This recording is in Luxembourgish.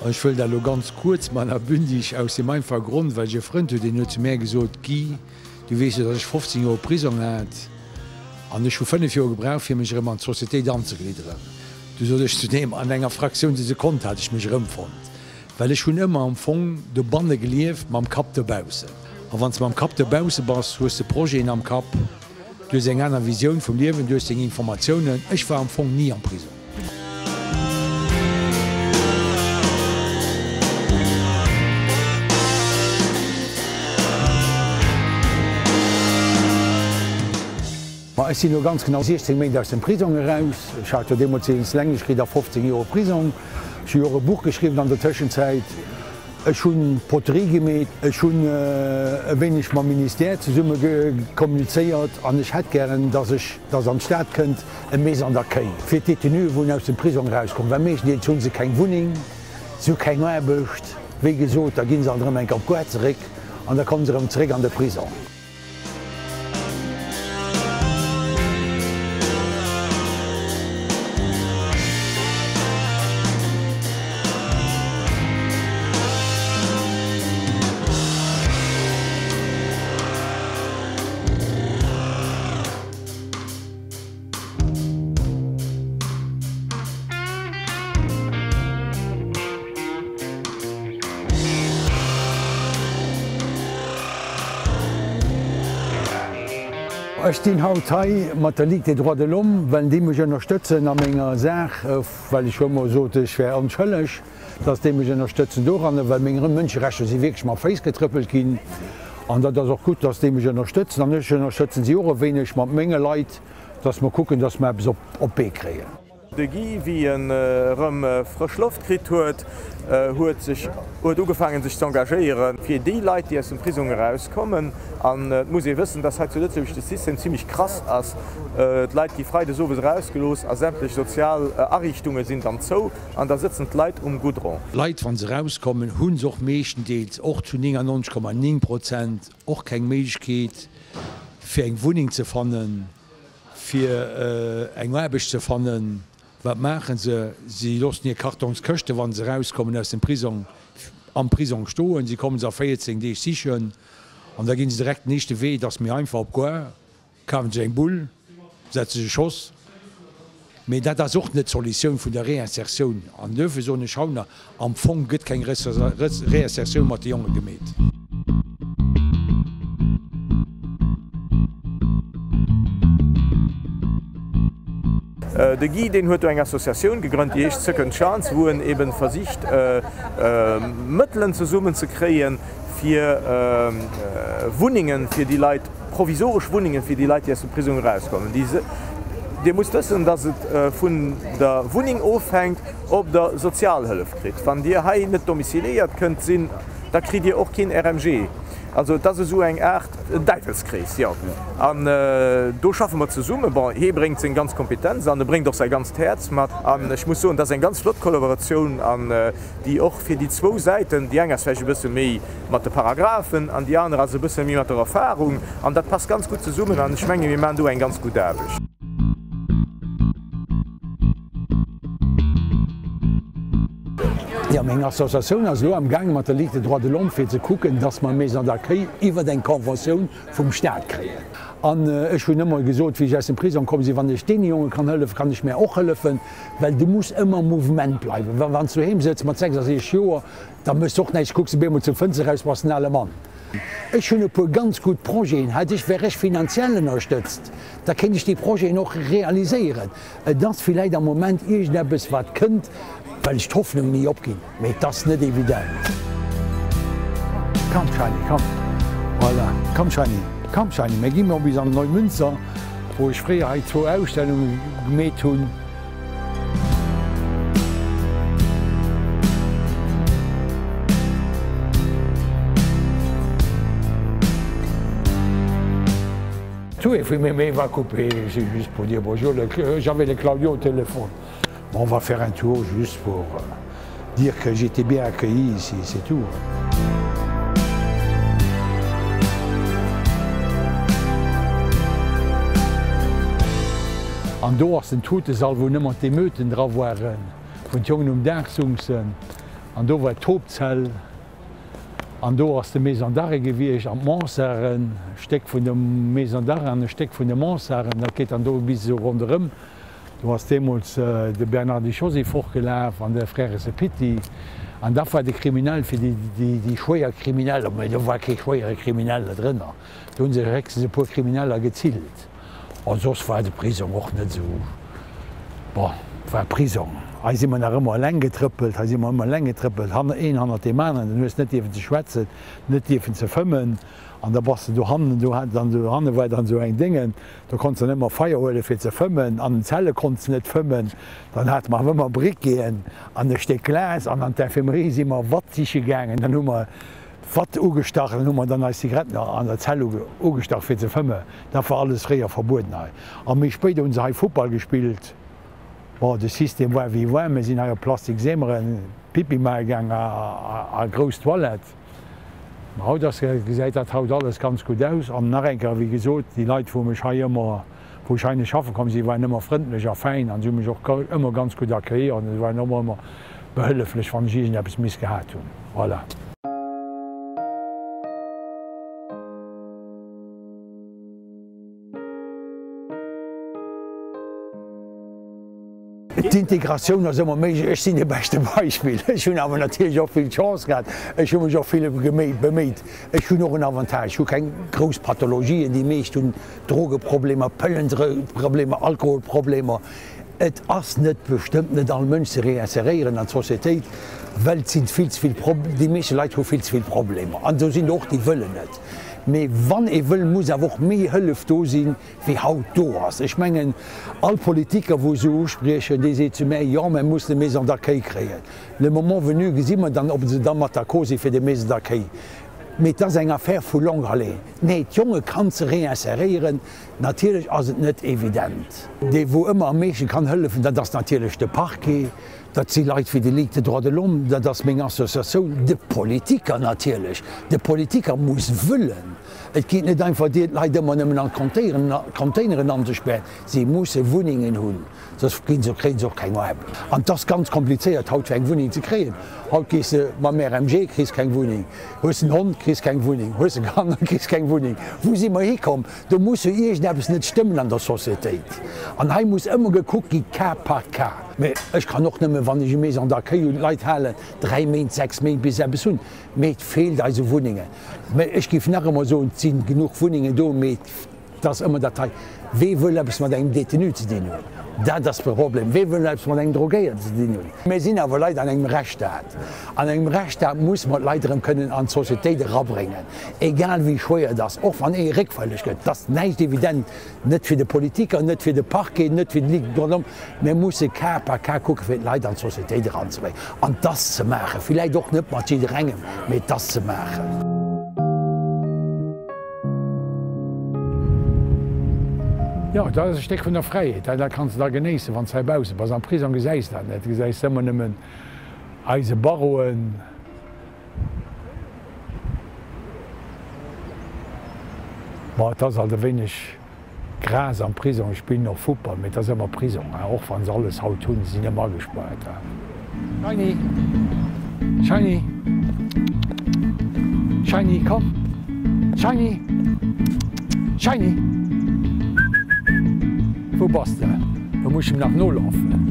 Ich will da lo ganz kurz meiner bündig aus dem einfach Grund, weil je Freund den nur zu mehr gesot gi, du weißt, dass ich 15 Jahre Prison hat. Und ich habe 5 Jahre gebraucht, für mich in die Societät anzugliedern. Du solltest zudem an einer Fraktion diese Konto hatte ich mich rumfand. Weil ich schon immer am Fond der Bande gelieft, mit dem Kap der Bause. Und wenn du mit dem Kap der Bause bist, hast du ein Projekt am Kap, du hast eine Vision vom Leben, du hast Informationen. Ich war am Fond nie in Prison. Ich bin nur ganz genau 16 Monate aus der Prison raus. Ich hatte damals länger, ich kriege 15 Jahre Prison. Ich habe ein Buch geschrieben in der Zwischenzeit. Ich habe ein Porträt gemacht, ich habe ein wenig mit dem Ministerium zusammen kommuniziert. Und ich hätte gerne, dass ich das am Staat könnte, eine Maison d'accueil. Für die Détenus, die aus der Prison rauskommen. Weil Menschen, die haben sie keine Wohnung, so keine Arbeit. Wie gesagt, da gehen sie andere Menschen auf Gott zurück und dann kommen sie zurück an die Prison. Ich bin heute mit der Ligue des Droits de l'Homme, wenn die mich unterstützen an meiner Sache, weil ich schon mal so, ich wäre unschuldig, dass die mich unterstützen daran, weil meine Menschenrechte sie wirklich mal festgetrippelt gehen. Und das ist auch gut, dass die mich unterstützen. Und ich unterstützen sie auch wenig mit meinen Leuten, dass wir gucken, dass wir etwas auf B kriegen. De Guy wie en frisch Luft krit huet, huet angefangen sich zu engagieren. Für die Leute, die aus den Prison herauskommen, muss ich wissen, dass zuletzt das System ziemlich krass ist. Die Leute, die frei so rausgelost, sämtliche soziale Einrichtungen sind dann so, und da sitzen die Leute gut dran. Leute, wenn sie rauskommen, haben auch meistens, auch zu 99,9%, auch keine Möglichkeit, für eine Wohnung zu finden, für eine Arbeit zu finden. Was machen sie? Sie lassen ihre Kartonsköchte, wenn sie rauskommen aus der Prison, am Prison stehen. Sie kommen auf 14 Tage sicher. Und da gehen sie direkt den nächsten Weg, dass wir einfach abgehen. Kaufen sie einen Bull, setzen sie Schuss. Aber das ist auch nicht die Solution von der Reinsertion. Und dürfen so nicht schauen, am Fond gibt es keine Reinsertion mit den Jungen gemacht. De Guy den huet eng Assoziun gegrünnt, die Second Chance, wo eben versicht Mëtteln zu summen zu kreen fir Wohnungen für die Leute, provisorisch Wohnungen für die Leute, die aus der Prison rauskommen. Die muss wissen, dass es von der Wohnung aufhängt, ob der Sozialhilfe kriegt. Wenn ihr hier nicht domiziliert könnt, da kriegt ihr auch kein RMG. Also das ist so eine Art Teufelskreis. Ja. Und da schaffen wir zusammen. Bon, hier bringt es ganz Kompetenz an, bringt auch sein ganzes Herz mit. Und ich muss sagen, das ist eine ganz flotte Kollaboration, die auch für die zwei Seiten, die eine ist vielleicht ein bisschen mehr mit den Paragraphen, und die andere also ein bisschen mehr mit der Erfahrung. Und das passt ganz gut zusammen, und ich meine, wir machen da eine ganz gute Arbeit. Ja, meine Assoziation ist am Gang mit der Ligue des Droits de l'Homme, um zu gucken, dass man Maison d'accueil über die Konvention vom Staat kriegen. Und ich habe immer gesagt, wie ich aus der Prison komme, wenn ich den Jungen helfen kann ich mir auch helfen, weil du musst immer im Movement bleiben. Wenn du zu Hause sitzt mit 6 Jahren, dann musst du auch nicht gucken, wie man zum Fenster raus, was ein aller Mann. Ich habe ein paar ganz gute Projekte, wäre ich finanziell unterstützt. Da kann ich die Projekte noch realisieren. Das vielleicht am Moment irgendetwas, was könnt, weil ich die Hoffnung nie abgehen. Aber das ist nicht evident. Komm, Shani, komm. Voilà. Komm, Shani. Komm, Shani. Wir gehen mal bis an Neumünster, wo ich früher 2 Ausstellungen gemacht habe. Tout est fait, mais il va couper, c'est juste pour dire bonjour. J'avais le Claudio au téléphone. On va faire un tour juste pour dire que j'étais bien accueilli ici, c'est tout. An do ass den Totesaal, wo nëmmer de Mëten dra waren, vun Jungen Derungssen, an do war Topzell, an do ass de Mesandarre gewieich am Mansaren, Steck vun dem Mesandarre an Steck vun de Mansaren, dat geht an do bis so rondëm. Du hast demmals de Bernard de Chaussee fortgelaf an der Frère Sepiti. An da war de Kriminell fir die schwéier Kriminelle, da war ke schwéiere Kriminelle drinnner. Du se Rese se puer Krimineller gezielt. An sos war de Prison och net so. War Prison. Als si man ëmmer leng getrippelt, si man immer leng getrippelt, han 100 de Mannen, du net iwwen ze schwätzen, net iwwen ze fëmmen. An der Basse du Handen war dann so eng Dingen, da konst du immer Feierhole fir ze fëmmen, an den Zelle konst net fëmmen, dann hat man wëmmer Brick gehen, an der Steck Glas, an der Infirmerie immer watziche gängen, dann hummer wat ugestachel, hummer dann als Zigaretten an der Zelle ugestach fir ze fëmme, da war alles réier verboten. An mich speit uns ha Fußball gespielt. De System war wie war, me sinn haier Plastiksämeren, Pipimegang a Gros Toilet. Haut gesäit, dat haut alles ganz gut aus. Am Narenker wie gesot, die Leiit wo mech haiermmer woscheine schaffen kom, sie war ëmmer fëndlecher fein, an mech och ëmmer ganz gut akkreiert, an war nommer immer behëlleflech van Gisen appppes misgehat hun. Voilà. D'Integration ass ëmmer méig ech sinn de beste Beispiel. Ech hun awer natürlich auch viel Chance gehabt. Ech hun mech auch viele beméit. Ech hun noch een Avantage. Hu keng Gros Pathologien, die meescht hun Drogeprobleme, Pëllenprobleme, Alkoholprobleme. Et ass net bestimmt net all Mënze reinserieren an Societéit, Welt sind die meesche Leiit ho vielviel Probleme. An so sind och die wëlle net. Mei wann e wëll muss woch méi hëllef do sinn wie haut do ass. Ech menggen all Politiker wo se usprechen, déi se zu méi ja men muss de Mees an der Kei kreien. Le moment venu gesimmer dann op se dann mat der Kosi fir de Mees der Kei. Met dat eng Aaffaire vu Long alleen. Nee, d'Jonge kan ze reinserieren, natierlech ass et net evident. Dei wo ëmmer am Meechen kann hëllefen, dat ass natierlech de Parke, dat sie Leiit fir de Liite dra de Lomm, dat ass még Assoziatioun de Politiker natierlech. De Politiker muss wëllen. Et giet net einfach Diet Leiit man ëmmen an Containeren anzesperrt. Sie musse Wuningen hunn. Dat ginn so kréint och keng Web. An das ganz kompliziert haut eng Wuning ze kreen. Haut giese ma Mer MG kris keng Wuning. Hossen Hon kris keng Wuning. Hose Gan kris keng Wuning. Wo si immer hikom, du muss eg nebes net stimmen an der Societéit. An hei muss ëmmer gekuckt gi K par K. Ech kann noch nëmme wann ich mees an der Kei Leiit halen 3 Meint, 6 Meint bis besun. Meet fehlt also Wuningen. Ech gif nach immer so sinn genug Wuningen do méet dats ëmmer Datei. Wee wëllebs mat eng Detenu ze dien hun. Dat das Problem. Wee wëllebs mat eng drogéiert ze dien hun. Mei sinn awer Leiit an engem Rechtsstaat. An engem Rechtsstaat muss mat Leiiterem kënnen an Societéit rabringen. Egal wie schwéier das och an e Reckfälleg gëtt. Dat neicht evident net fir de Politiker, net fir de Parke, net fir Li Gronnom. Me muss se K kucken fir d Leiit an Societéit ranzwei. An das ze machen. Vielleicht doch net mat de Rengem méi dat ze machen. Ja, dat is Steck vun der Freiheit. Da kannst du da geneessen, wann zeibause. Was an Prison gesäist dat net. Gesäist ëmmer nëmmen eise Barroen. Maar dat al de wenig Gras an Prison. Ich bin noch Fußball, mit dat ëmmer Prison. Och wann alles haut hunn sinn immer gespaart. Shiny! Shiny! Shiny, komm! Shiny! Shiny! Wo bist du? Da muss ich nach Null laufen.